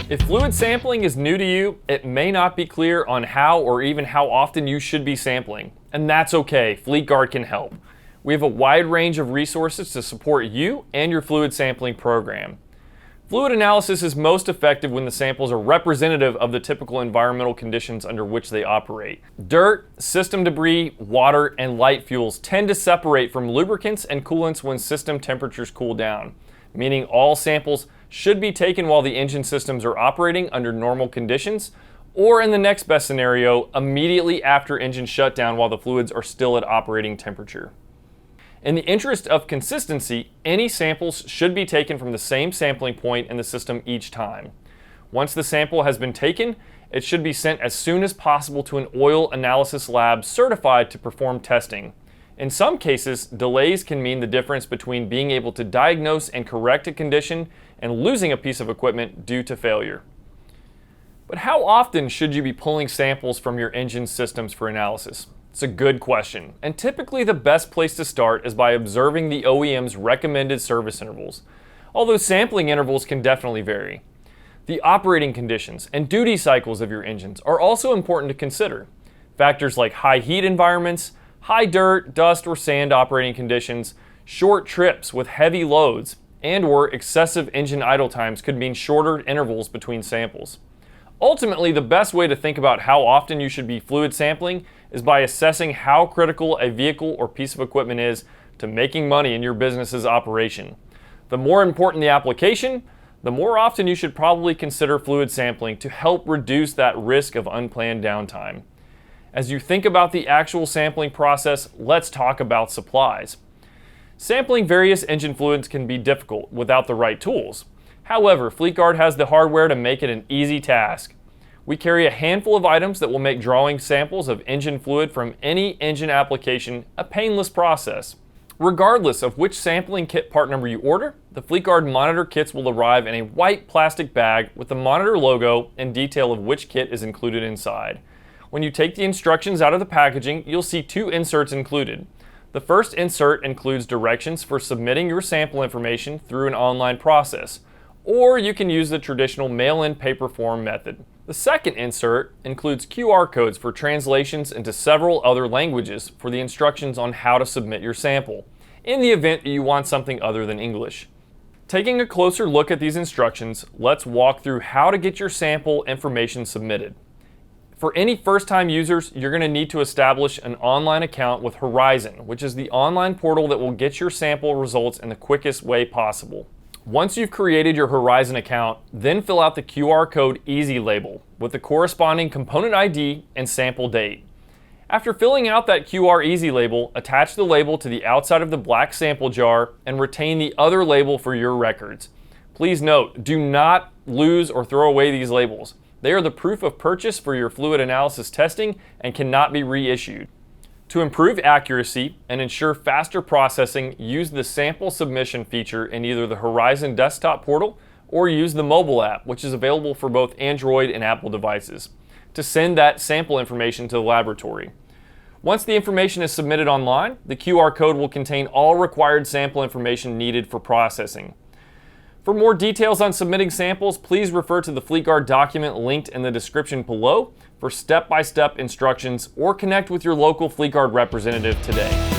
If fluid sampling is new to you, it may not be clear on how or even how often you should be sampling. And that's okay, Fleetguard can help. We have a wide range of resources to support you and your fluid sampling program. Fluid analysis is most effective when the samples are representative of the typical environmental conditions under which they operate. Dirt, system debris, water, and light fuels tend to separate from lubricants and coolants when system temperatures cool down, meaning all samples should be taken while the engine systems are operating under normal conditions, or in the next best scenario, immediately after engine shutdown while the fluids are still at operating temperature. In the interest of consistency, any samples should be taken from the same sampling point in the system each time. Once the sample has been taken, it should be sent as soon as possible to an oil analysis lab certified to perform testing. In some cases, delays can mean the difference between being able to diagnose and correct a condition and losing a piece of equipment due to failure. But how often should you be pulling samples from your engine systems for analysis? It's a good question, and typically the best place to start is by observing the OEM's recommended service intervals, although sampling intervals can definitely vary. The operating conditions and duty cycles of your engines are also important to consider. Factors like high heat environments, high dirt, dust, or sand operating conditions, short trips with heavy loads, and/or excessive engine idle times could mean shorter intervals between samples. Ultimately, the best way to think about how often you should be fluid sampling is by assessing how critical a vehicle or piece of equipment is to making money in your business's operation. The more important the application, the more often you should probably consider fluid sampling to help reduce that risk of unplanned downtime. As you think about the actual sampling process, let's talk about supplies. Sampling various engine fluids can be difficult without the right tools. However, Fleetguard has the hardware to make it an easy task. We carry a handful of items that will make drawing samples of engine fluid from any engine application a painless process. Regardless of which sampling kit part number you order, the Fleetguard monitor kits will arrive in a white plastic bag with the monitor logo and detail of which kit is included inside. When you take the instructions out of the packaging, you'll see two inserts included. The first insert includes directions for submitting your sample information through an online process, or you can use the traditional mail-in paper form method. The second insert includes QR codes for translations into several other languages for the instructions on how to submit your sample, in the event that you want something other than English. Taking a closer look at these instructions, let's walk through how to get your sample information submitted. For any first-time users, you're going to need to establish an online account with Horizon, which is the online portal that will get your sample results in the quickest way possible. Once you've created your Horizon account, then fill out the QR code Easy label with the corresponding component ID and sample date. After filling out that QR Easy label, attach the label to the outside of the black sample jar and retain the other label for your records. Please note, do not lose or throw away these labels. They are the proof of purchase for your fluid analysis testing and cannot be reissued. To improve accuracy and ensure faster processing, use the sample submission feature in either the Horizon desktop portal or use the mobile app, which is available for both Android and Apple devices, to send that sample information to the laboratory. Once the information is submitted online, the QR code will contain all required sample information needed for processing. For more details on submitting samples, please refer to the Fleetguard document linked in the description below for step-by-step instructions, or connect with your local Fleetguard representative today.